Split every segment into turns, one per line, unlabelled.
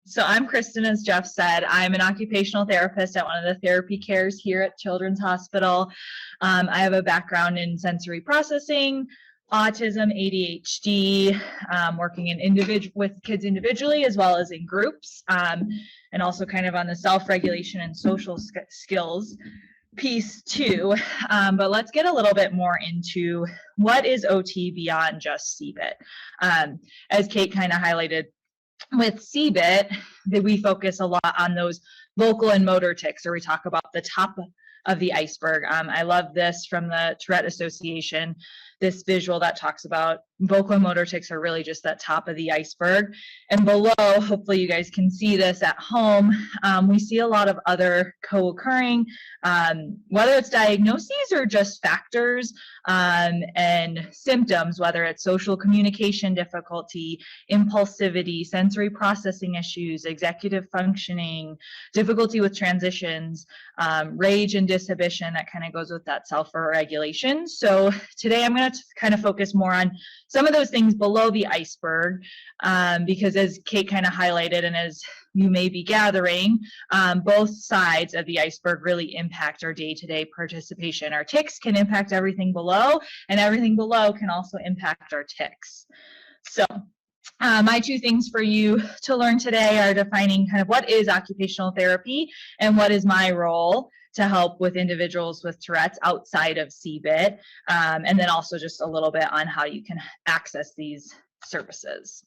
So I'm Kristen, as Jeff said. I'm an occupational therapist at one of the therapy cares here at Children's Hospital. I have a background in sensory processing, autism, ADHD, working with kids individually as well as in groups, and also kind of on the self-regulation and social skills piece too. But let's get a little bit more into what is OT beyond just CBIT. As Kate kind of highlighted, with CBIT, that we focus a lot on those vocal and motor tics, or we talk about the top of the iceberg. I love this from the Tourette Association, this visual that talks about vocal and motor tics are really just that top of the iceberg. And below, hopefully you guys can see this at home, we see a lot of other co-occurring, whether it's diagnoses or just factors and symptoms, whether it's social communication difficulty, impulsivity, sensory processing issues, executive functioning, difficulty with transitions, rage and disinhibition. That kind of goes with that self-regulation. So today I'm going to kind of focus more on some of those things below the iceberg, because as Kate kind of highlighted, and as you may be gathering, both sides of the iceberg really impact our day-to-day participation. Our tics can impact everything below, and everything below can also impact our tics. So my two things for you to learn today are defining kind of what is occupational therapy and what is my role to help with individuals with Tourette's outside of CBIT, and then also just a little bit on how you can access these services.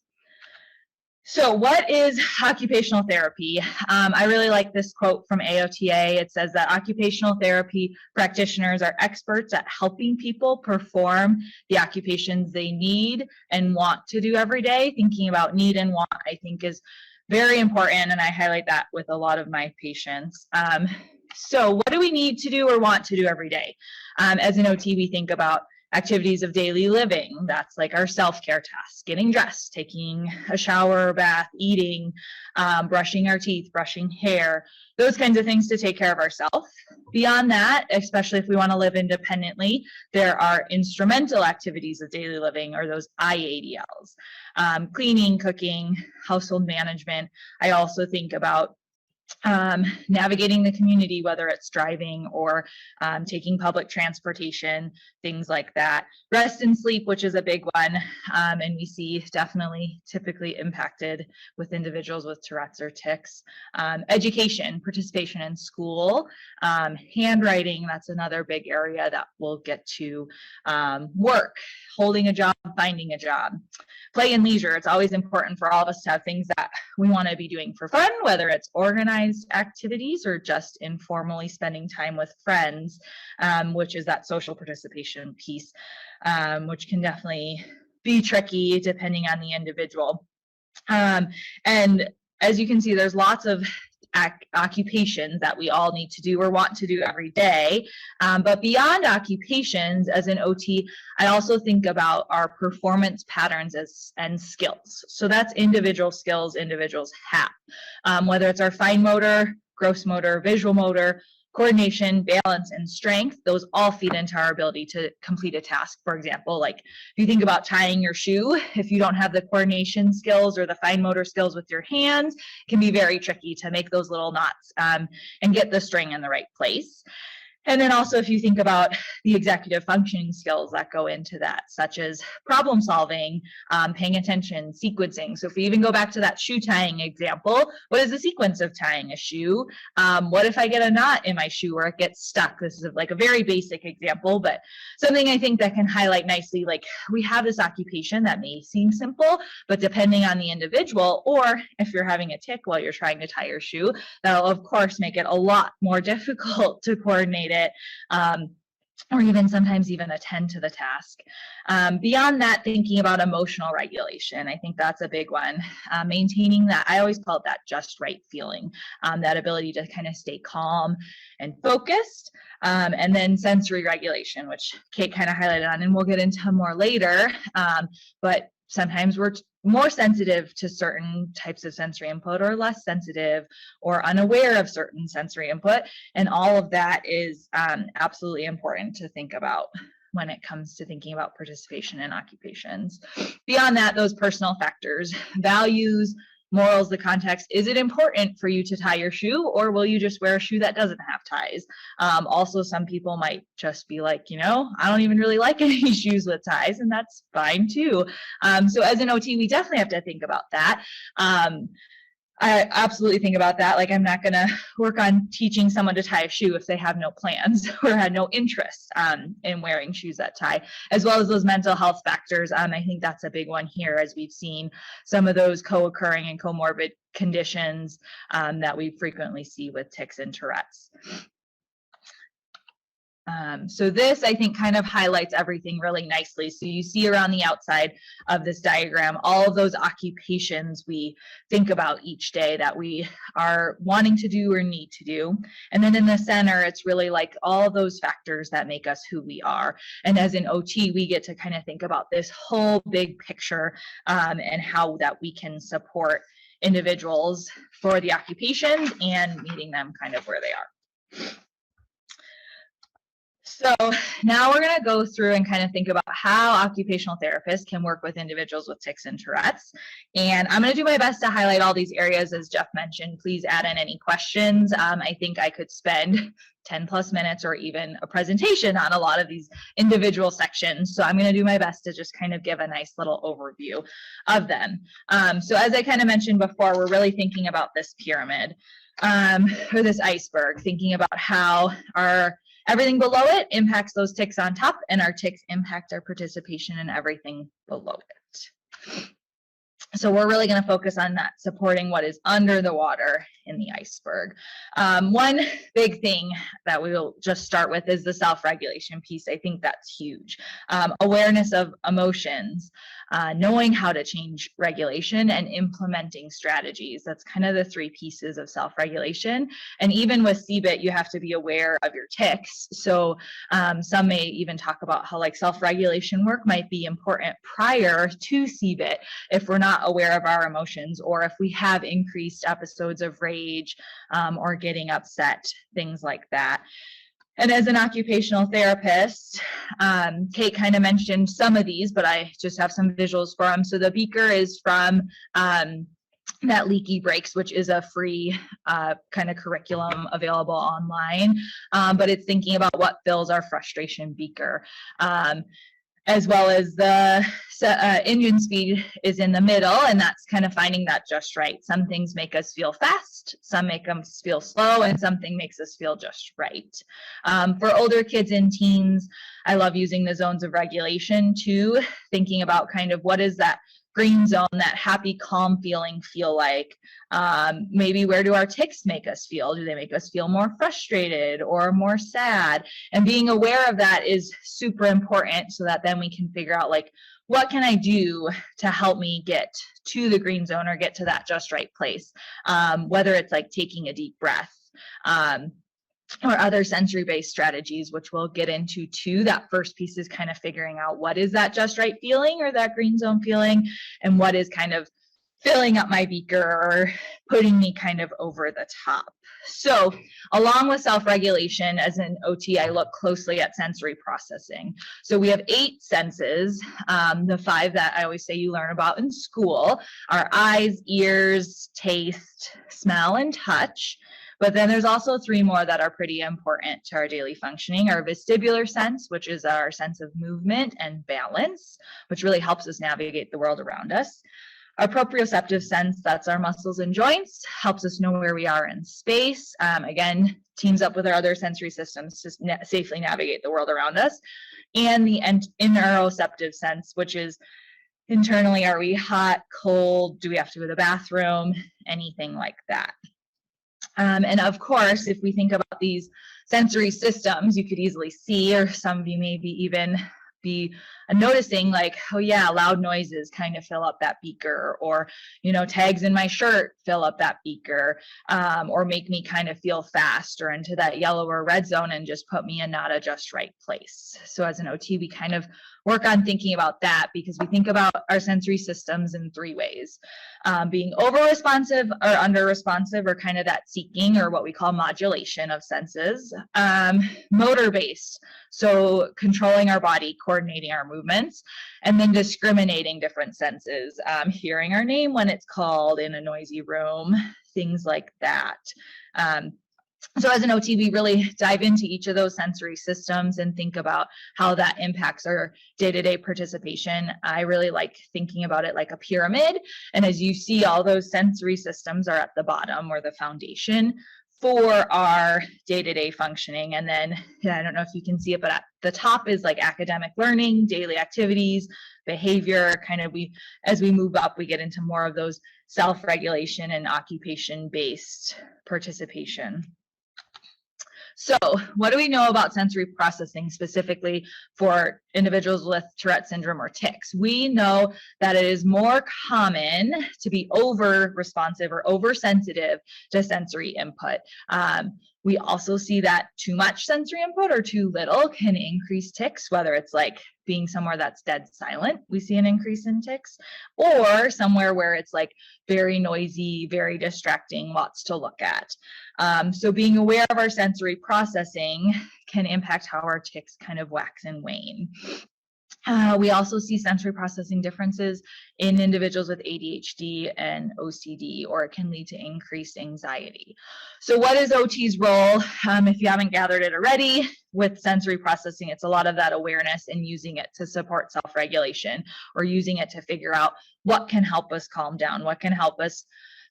So what is occupational therapy? I really like this quote from AOTA. It says that occupational therapy practitioners are experts at helping people perform the occupations they need and want to do every day. Thinking about need and want, I think, is very important, and I highlight that with a lot of my patients. So what do we need to do or want to do every day? As an OT, we think about activities of daily living. That's like our self-care tasks, getting dressed, taking a shower or bath, eating, brushing our teeth, brushing hair, those kinds of things to take care of ourselves. Beyond that, especially if we want to live independently, there are instrumental activities of daily living, or those IADLs, cleaning, cooking, household management. I also think about navigating the community, whether it's driving or taking public transportation, things like that. Rest and sleep, which is a big one, and we see definitely typically impacted with individuals with Tourette's or tics. Education, participation in school, handwriting, that's another big area that we'll get to. Work, holding a job, finding a job. Play and leisure, it's always important for all of us to have things that we want to be doing for fun, whether it's organized activities or just informally spending time with friends, which is that social participation piece, which can definitely be tricky depending on the individual. And as you can see, there's lots of occupations that we all need to do or want to do every day. But beyond occupations, as an OT, I also think about our performance patterns and skills. So that's individual skills individuals have, whether it's our fine motor, gross motor, visual motor, coordination, balance, and strength. Those all feed into our ability to complete a task. For example, like if you think about tying your shoe, if you don't have the coordination skills or the fine motor skills with your hands, it can be very tricky to make those little knots and get the string in the right place. And then also, if you think about the executive functioning skills that go into that, such as problem solving, paying attention, sequencing. So if we even go back to that shoe tying example, what is the sequence of tying a shoe? What if I get a knot in my shoe or it gets stuck? This is like a very basic example, but something I think that can highlight nicely, like we have this occupation that may seem simple, but depending on the individual, or if you're having a tic while you're trying to tie your shoe, that'll of course make it a lot more difficult to coordinate it, or even sometimes even attend to the task. Beyond that, thinking about emotional regulation, I think that's a big one. Maintaining that, I always call it that just right feeling, that ability to kind of stay calm and focused. And then sensory regulation, which Kate kind of highlighted on, and we'll get into more later, but sometimes we're more sensitive to certain types of sensory input or less sensitive or unaware of certain sensory input. And all of that is absolutely important to think about when it comes to thinking about participation in occupations. Beyond that, those personal factors, values, morals, the context. Is it important for you to tie your shoe, or will you just wear a shoe that doesn't have ties? Also, some people might just be like, I don't even really like any shoes with ties, and that's fine too. So as an OT, we definitely have to think about that. I absolutely think about that. Like, I'm not going to work on teaching someone to tie a shoe if they have no plans or had no interest in wearing shoes that tie, as well as those mental health factors. I think that's a big one here, as we've seen some of those co-occurring and comorbid conditions that we frequently see with tics and Tourette's. So this, I think, kind of highlights everything really nicely. So you see around the outside of this diagram, all of those occupations we think about each day that we are wanting to do or need to do. And then in the center, it's really like all those factors that make us who we are. And as an OT, we get to kind of think about this whole big picture and how that we can support individuals for the occupations and meeting them kind of where they are. So now we're going to go through and kind of think about how occupational therapists can work with individuals with tics and Tourette's. And I'm going to do my best to highlight all these areas, as Jeff mentioned. Please add in any questions. I think I could spend 10 plus minutes or even a presentation on a lot of these individual sections. So I'm going to do my best to just kind of give a nice little overview of them. So as I kind of mentioned before, we're really thinking about this pyramid or this iceberg, thinking about how everything below it impacts those tics on top, and our tics impact our participation in everything below it. So we're really going to focus on that, supporting what is under the water in the iceberg. One big thing that we will just start with is the self-regulation piece. I think that's huge. Awareness of emotions, knowing how to change regulation, and implementing strategies. That's kind of the three pieces of self-regulation. And even with CBIT, you have to be aware of your tics. So some may even talk about how like self-regulation work might be important prior to CBIT if we're not aware of our emotions, or if we have increased episodes of rage or getting upset, things like that. And as an occupational therapist, Kate kind of mentioned some of these, but I just have some visuals for them. So the beaker is from that Leaky Breaks, which is a free kind of curriculum available online, but it's thinking about what fills our frustration beaker. As well as the engine speed is in the middle, and that's kind of finding that just right. Some things make us feel fast, some make us feel slow, and something makes us feel just right. For older kids and teens, I love using the zones of regulation too, thinking about kind of what is that green zone, that happy, calm feeling feel like. Maybe where do our tics make us feel? Do they make us feel more frustrated or more sad? And being aware of that is super important, so that then we can figure out like, what can I do to help me get to the green zone or get to that just right place? Whether it's like taking a deep breath, or other sensory-based strategies, which we'll get into too. That first piece is kind of figuring out what is that just right feeling or that green zone feeling, and what is kind of filling up my beaker or putting me kind of over the top. So along with self-regulation, as an OT, I look closely at sensory processing. So we have 8 senses. The 5 that I always say you learn about in school are eyes, ears, taste, smell, and touch. But then there's also 3 more that are pretty important to our daily functioning. Our vestibular sense, which is our sense of movement and balance, which really helps us navigate the world around us. Our proprioceptive sense, that's our muscles and joints, helps us know where we are in space. Again, teams up with our other sensory systems to safely navigate the world around us. And the interoceptive sense, which is internally, are we hot, cold, do we have to go to the bathroom, anything like that. And of course, if we think about these sensory systems, you could easily see, or some of you maybe even be noticing like, oh yeah, loud noises kind of fill up that beaker, or, tags in my shirt fill up that beaker, or make me kind of feel fast or into that yellow or red zone and just put me in not a just right place. So as an OT, we kind of work on thinking about that, because we think about our sensory systems in 3 ways. Being over-responsive or under-responsive, or kind of that seeking, or what we call modulation of senses. Motor-based, so controlling our body, coordinating our movements, and then discriminating different senses, hearing our name when it's called in a noisy room, things like that. So as an OT, we really dive into each of those sensory systems and think about how that impacts our day-to-day participation. I really like thinking about it like a pyramid. And as you see, all those sensory systems are at the bottom, or the foundation for our day-to-day functioning. And then, I don't know if you can see it, but at the top is like academic learning, daily activities, behavior. Kind of, as we move up, we get into more of those self-regulation and occupation-based participation. So what do we know about sensory processing, specifically for individuals with Tourette syndrome or tics? We know that it is more common to be over-responsive or oversensitive to sensory input. We also see that too much sensory input or too little can increase tics, whether it's like being somewhere that's dead silent, we see an increase in tics, or somewhere where it's like very noisy, very distracting, lots to look at. So being aware of our sensory processing can impact how our tics kind of wax and wane. We also see sensory processing differences in individuals with ADHD and OCD, or it can lead to increased anxiety. So what is OT's role? If you haven't gathered it already, with sensory processing, it's a lot of that awareness and using it to support self-regulation, or using it to figure out what can help us calm down, what can help us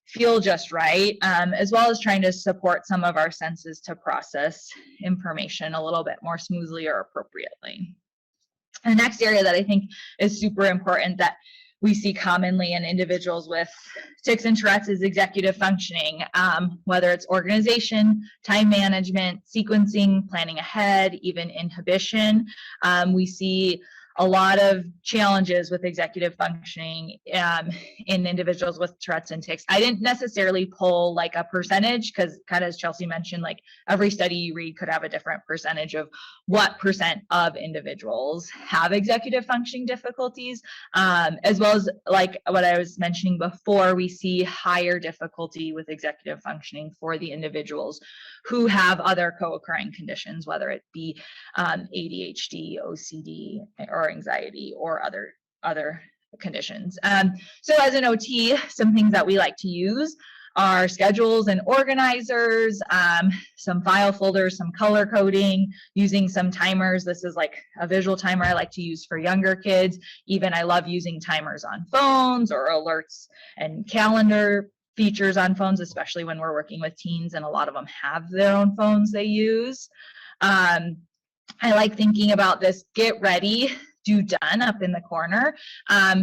feel just right, as well as trying to support some of our senses to process information a little bit more smoothly or appropriately. The next area that I think is super important that we see commonly in individuals with tics and Tourette's is executive functioning, whether it's organization, time management, sequencing, planning ahead, even inhibition. We see a lot of challenges with executive functioning in individuals with Tourette's and tics. I didn't necessarily pull like a percentage, because kind of as Chelsea mentioned, like every study you read could have a different percentage of what percent of individuals have executive functioning difficulties, as well as like what I was mentioning before, we see higher difficulty with executive functioning for the individuals who have other co-occurring conditions, whether it be ADHD, OCD, or anxiety, or other conditions. So as an OT, some things that we like to use are schedules and organizers, some file folders, some color coding, using some timers. This is like a visual timer I like to use for younger kids. Even I love using timers on phones, or alerts and calendar features on phones, especially when we're working with teens and a lot of them have their own phones they use. I like thinking about this get ready, do done up in the corner.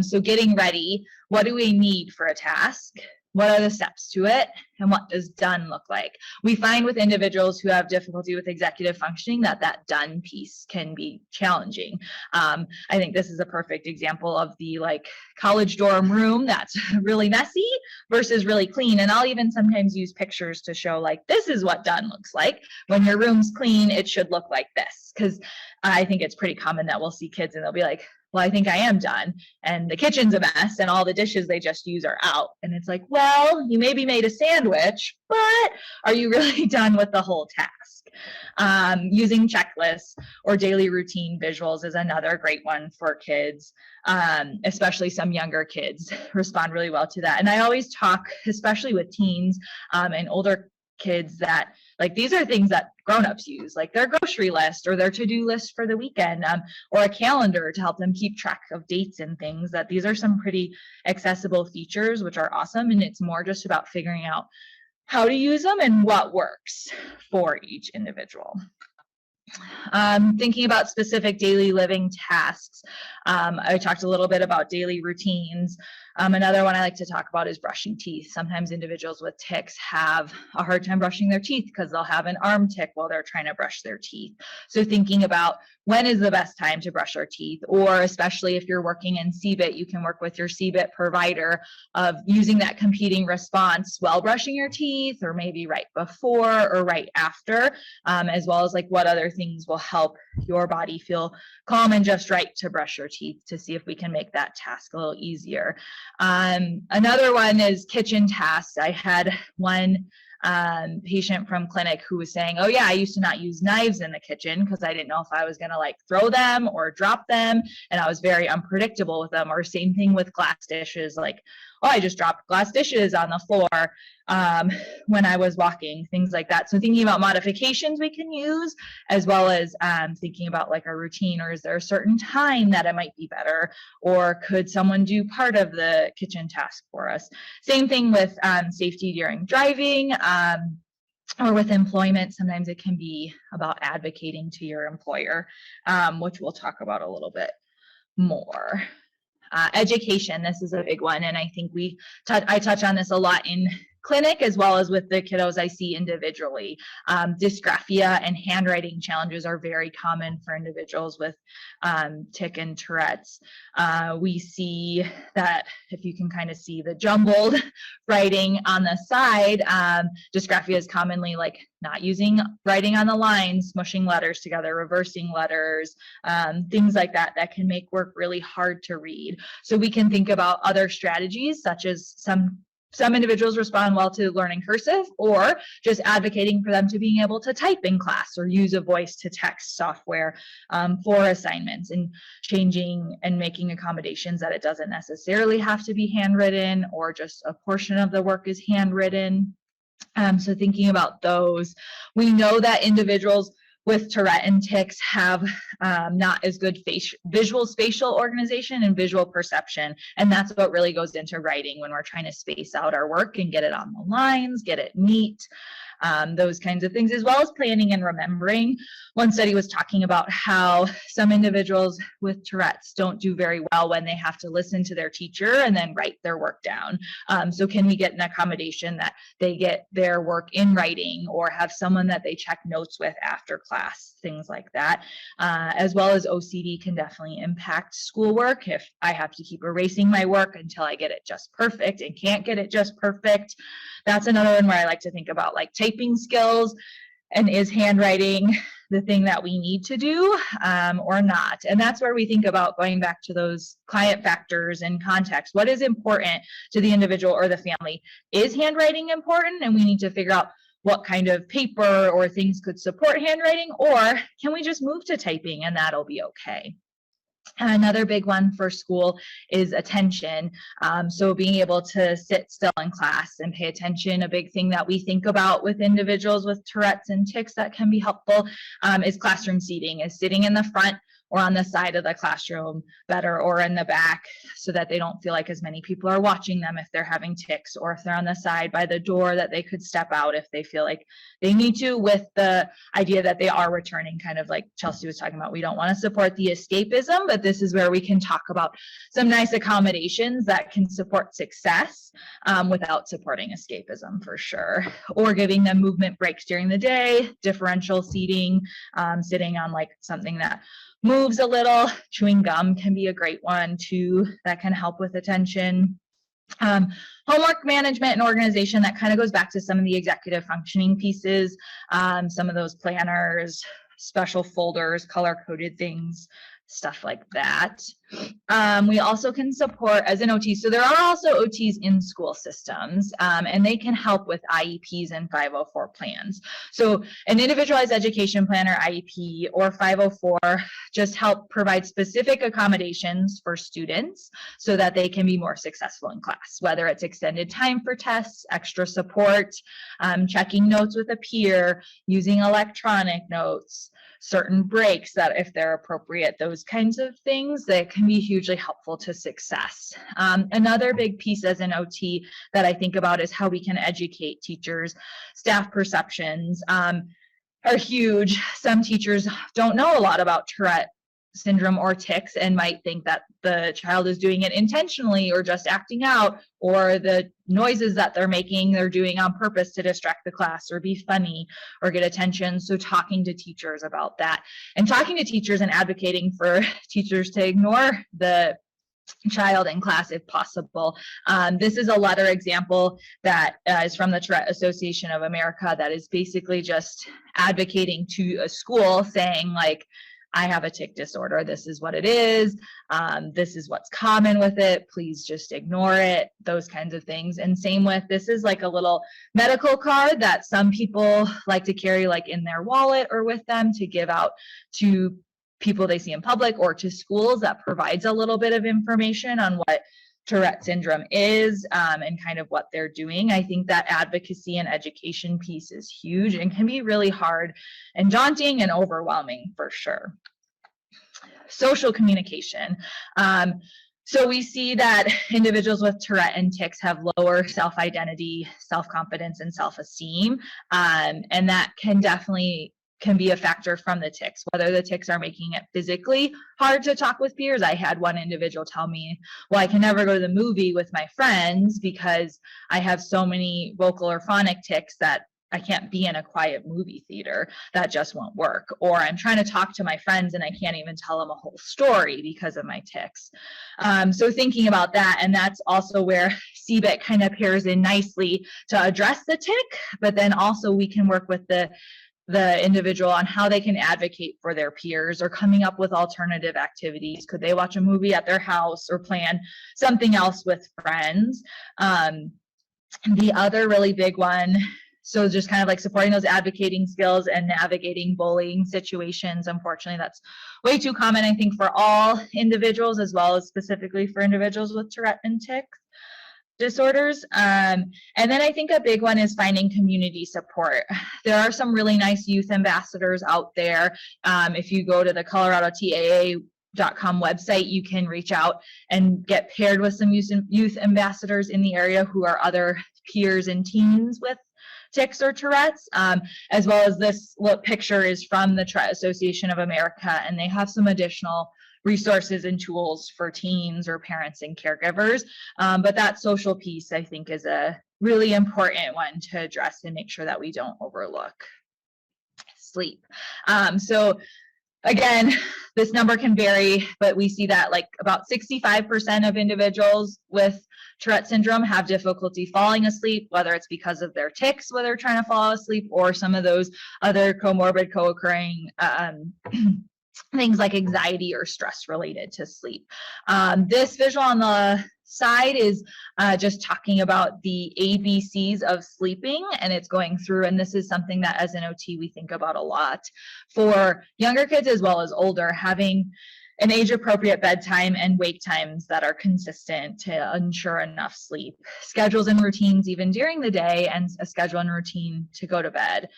So getting ready, what do we need for a task? What are the steps to it? And what does done look like? We find with individuals who have difficulty with executive functioning that that done piece can be challenging. I think this is a perfect example of the like college dorm room that's really messy versus really clean. And I'll even sometimes use pictures to show like, this is what done looks like. When your room's clean, it should look like this. Because I think it's pretty common that we'll see kids and they'll be like, well, I think I am done, and the kitchen's a mess and all the dishes they just use are out. And it's like, well, you maybe made a sandwich, but are you really done with the whole task? Using checklists or daily routine visuals is another great one for kids, especially some younger kids respond really well to that. And I always talk, especially with teens and older kids, that like these are things that grown-ups use, like their grocery list or their to-do list for the weekend, or a calendar to help them keep track of dates and things. That these are some pretty accessible features, which are awesome. And it's more just about figuring out how to use them and what works for each individual. Thinking about specific daily living tasks. I talked a little bit about daily routines. Another one I like to talk about is brushing teeth. Sometimes individuals with tics have a hard time brushing their teeth because they'll have an arm tic while they're trying to brush their teeth. So thinking about when is the best time to brush our teeth, or especially if you're working in CBIT, you can work with your CBIT provider of using that competing response while brushing your teeth, or maybe right before or right after, as well as like what other things will help your body feel calm and just right to brush your teeth, to see if we can make that task a little easier. Another one is kitchen tasks. I had one patient from clinic who was saying, oh yeah, I used to not use knives in the kitchen because I didn't know if I was going to like throw them or drop them, and I was very unpredictable with them. Or same thing with glass dishes, like, oh, I just dropped glass dishes on the floor when I was walking, things like that. So thinking about modifications we can use, as well as thinking about like our routine, or is there a certain time that it might be better, or could someone do part of the kitchen task for us? Same thing with safety during driving, or with employment. Sometimes it can be about advocating to your employer, which we'll talk about a little bit more. Education, this is a big one, and I think I touch on this a lot in clinic as well as with the kiddos I see individually. Dysgraphia and handwriting challenges are very common for individuals with tic and Tourette's. We see that, if you can kind of see the jumbled writing on the side, dysgraphia is commonly like not using writing on the line, smushing letters together, reversing letters, things like that that can make work really hard to read. So we can think about other strategies, such as some individuals respond well to learning cursive, or just advocating for them to being able to type in class or use a voice to text software for assignments, and changing and making accommodations that it doesn't necessarily have to be handwritten, or just a portion of the work is handwritten. So thinking about those. We know that individuals with Tourette and tics have not as good visual spatial organization and visual perception. And that's what really goes into writing when we're trying to space out our work and get it on the lines, get it neat. Those kinds of things, as well as planning and remembering. One study was talking about how some individuals with Tourette's don't do very well when they have to listen to their teacher and then write their work down. So can we get an accommodation that they get their work in writing, or have someone that they check notes with after class, things like that. As well as OCD can definitely impact schoolwork. If I have to keep erasing my work until I get it just perfect and can't get it just perfect, that's another one where I like to think about like typing skills, and is handwriting the thing that we need to do or not? And that's where we think about going back to those client factors and context. What is important to the individual or the family? Is handwriting important? And we need to figure out what kind of paper or things could support handwriting, or can we just move to typing and that'll be okay? Another big one for school is attention. So being able to sit still in class and pay attention. A big thing that we think about with individuals with Tourette's and tics that can be helpful is classroom seating, is sitting in the front or on the side of the classroom better, or in the back, so that they don't feel like as many people are watching them if they're having tics, or if they're on the side by the door that they could step out if they feel like they need to, with the idea that they are returning, kind of like Chelsea was talking about. We don't want to support the escapism, but this is where we can talk about some nice accommodations that can support success without supporting escapism for sure. Or giving them movement breaks during the day, differential seating, sitting on like something that moves a little. Chewing gum can be a great one too, that can help with attention. Homework management and organization, that kind of goes back to some of the executive functioning pieces, some of those planners, special folders, color-coded things, stuff like that. We also can support as an OT. So there are also OTs in school systems, and they can help with IEPs and 504 plans. So an individualized education plan, or IEP, or 504 just help provide specific accommodations for students so that they can be more successful in class, whether it's extended time for tests, extra support, checking notes with a peer, using electronic notes, certain breaks that if they're appropriate, those kinds of things that can be hugely helpful to success. Another big piece as an OT that I think about is how we can educate teachers. Staff perceptions are huge. Some teachers don't know a lot about Tourette syndrome or tics and might think that the child is doing it intentionally or just acting out, or the noises that they're making, they're doing on purpose to distract the class or be funny or get attention. So talking to teachers about that, and talking to teachers and advocating for teachers to ignore the child in class if possible. This is a letter example that is from the Tourette Association of America that is basically just advocating to a school saying, like, I have a tic disorder. This is what it is. This is what's common with it. Please just ignore it. Those kinds of things. And same with, this is like a little medical card that some people like to carry like in their wallet or with them to give out to people they see in public or to schools, that provides a little bit of information on what Tourette syndrome is and kind of what they're doing. I think that advocacy and education piece is huge and can be really hard and daunting and overwhelming for sure. Social communication. So we see that individuals with Tourette and tics have lower self-identity, self-confidence, and self-esteem, and that can definitely be a factor from the tics, whether the tics are making it physically hard to talk with peers. I had one individual tell me, well, I can never go to the movie with my friends because I have so many vocal or phonic tics that I can't be in a quiet movie theater. That just won't work. Or I'm trying to talk to my friends and I can't even tell them a whole story because of my tics. So thinking about that, and that's also where CBIT kind of pairs in nicely to address the tic, but then also we can work with the individual on how they can advocate for their peers or coming up with alternative activities. Could they watch a movie at their house or plan something else with friends? The other really big one, so just kind of like supporting those advocating skills and navigating bullying situations. Unfortunately, that's way too common, I think, for all individuals, as well as specifically for individuals with Tourette and tic disorders. And then I think a big one is finding community support. There are some really nice youth ambassadors out there. If you go to the Colorado TAA.com website, you can reach out and get paired with some youth ambassadors in the area who are other peers and teens with tics or Tourette's, as well as this picture is from the Tourette Association of America, and they have some additional resources and tools for teens or parents and caregivers. But that social piece, I think, is a really important one to address and make sure that we don't overlook. Sleep. So again, this number can vary, but we see that like about 65% of individuals with Tourette syndrome have difficulty falling asleep, whether it's because of their tics, whether they're trying to fall asleep, or some of those other comorbid, co-occurring things like anxiety or stress related to sleep. This visual on the side is just talking about the ABCs of sleeping, and it's going through, and this is something that as an OT we think about a lot for younger kids as well as older, having an age-appropriate bedtime and wake times that are consistent to ensure enough sleep. Schedules and routines even during the day, and a schedule and routine to go to bed.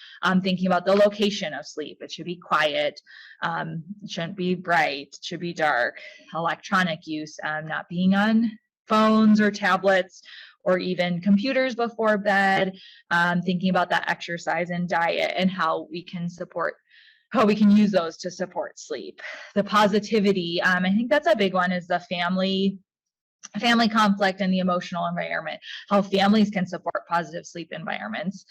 Thinking about the location of sleep. It should be quiet. It shouldn't be bright. It should be dark. Electronic use, not being on phones or tablets or even computers before bed. Thinking about that exercise and diet and how we can use those to support sleep. The positivity, I think that's a big one, is the family conflict and the emotional environment, how families can support positive sleep environments.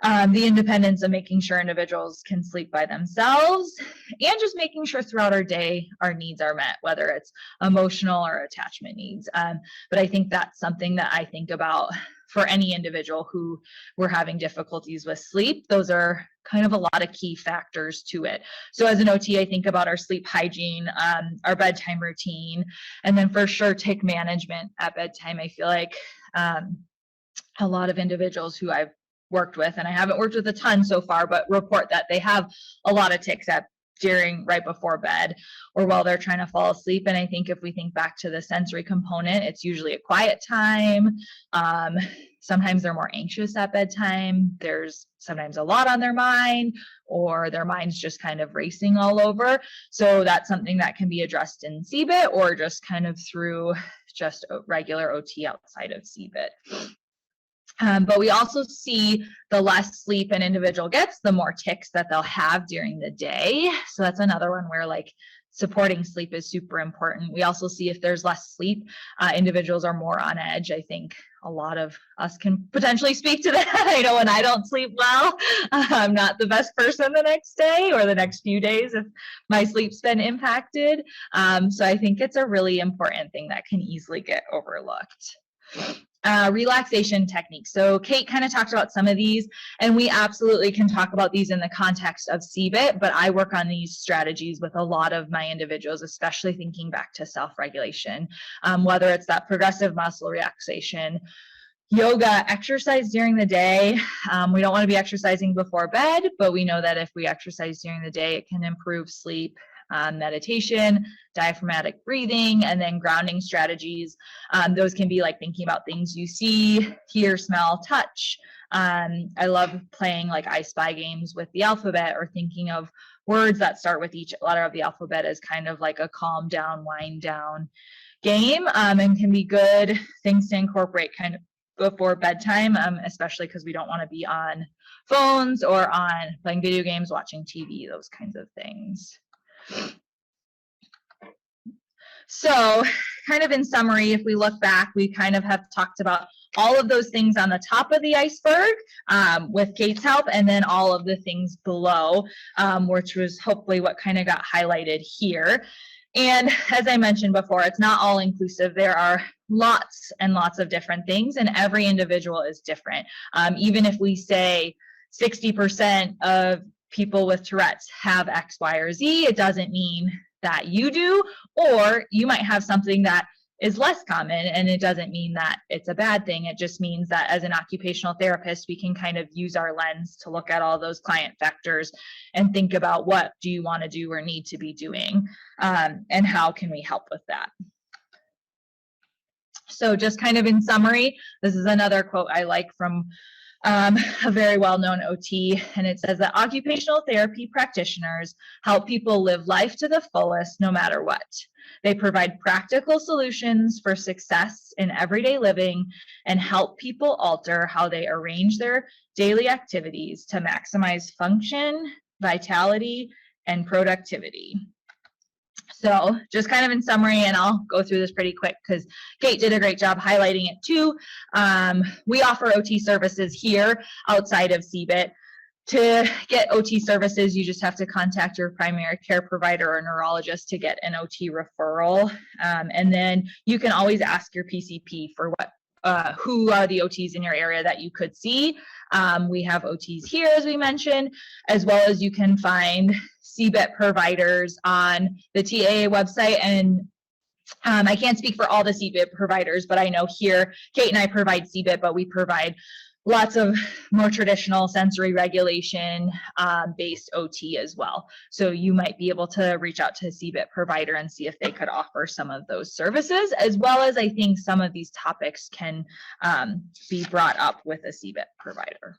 The independence of making sure individuals can sleep by themselves, and just making sure throughout our day our needs are met, whether it's emotional or attachment needs. But I think that's something that I think about for any individual who were having difficulties with sleep. Those are kind of a lot of key factors to it. So as an OT, I think about our sleep hygiene, our bedtime routine, and then for sure tic management at bedtime. I feel like a lot of individuals who I've worked with, and I haven't worked with a ton so far, but report that they have a lot of tics right before bed or while they're trying to fall asleep. And I think if we think back to the sensory component, it's usually a quiet time. Sometimes they're more anxious at bedtime. There's sometimes a lot on their mind, or their mind's just kind of racing all over. So that's something that can be addressed in CBIT or just kind of through just a regular OT outside of CBIT. But we also see the less sleep an individual gets, the more tics that they'll have during the day. So that's another one where like supporting sleep is super important. We also see if there's less sleep, individuals are more on edge. I think a lot of us can potentially speak to that. I know when I don't sleep well, I'm not the best person the next day or the next few days if my sleep's been impacted. So I think it's a really important thing that can easily get overlooked. Relaxation techniques. So Kate kind of talked about some of these, and we absolutely can talk about these in the context of CBIT, but I work on these strategies with a lot of my individuals, especially thinking back to self-regulation, whether it's that progressive muscle relaxation, yoga, exercise during the day. We don't want to be exercising before bed, but we know that if we exercise during the day, it can improve sleep. Meditation, diaphragmatic breathing, and then grounding strategies. Those can be like thinking about things you see, hear, smell, touch. I love playing like I Spy games with the alphabet, or thinking of words that start with each letter of the alphabet as kind of like a calm down, wind down game, and can be good things to incorporate kind of before bedtime, especially because we don't want to be on phones or on playing video games, watching TV, those kinds of things. So kind of in summary, if we look back, we kind of have talked about all of those things on the top of the iceberg with Kate's help, and then all of the things below, which was hopefully what kind of got highlighted here. And as I mentioned before, it's not all inclusive. There are lots and lots of different things, and every individual is different. Even if we say 60% of people with Tourette's have X, Y, or Z, it doesn't mean that you do, or you might have something that is less common, and it doesn't mean that it's a bad thing. It just means that as an occupational therapist, we can kind of use our lens to look at all those client factors and think about what do you want to do or need to be doing, and how can we help with that. So just kind of in summary, this is another quote I like from a very well-known OT, and it says that occupational therapy practitioners help people live life to the fullest no matter what. They provide practical solutions for success in everyday living and help people alter how they arrange their daily activities to maximize function, vitality, and productivity. So just kind of in summary, and I'll go through this pretty quick because Kate did a great job highlighting it too. We offer OT services here outside of CBIT. To get OT services, you just have to contact your primary care provider or neurologist to get an OT referral. And then you can always ask your PCP for who are the OTs in your area that you could see. We have OTs here, as we mentioned, as well as you can find CBIT providers on the TAA website. And I can't speak for all the CBIT providers, but I know here, Kate and I provide CBIT, but we provide lots of more traditional sensory regulation based OT as well. So you might be able to reach out to a CBIT provider and see if they could offer some of those services, as well as I think some of these topics can be brought up with a CBIT provider.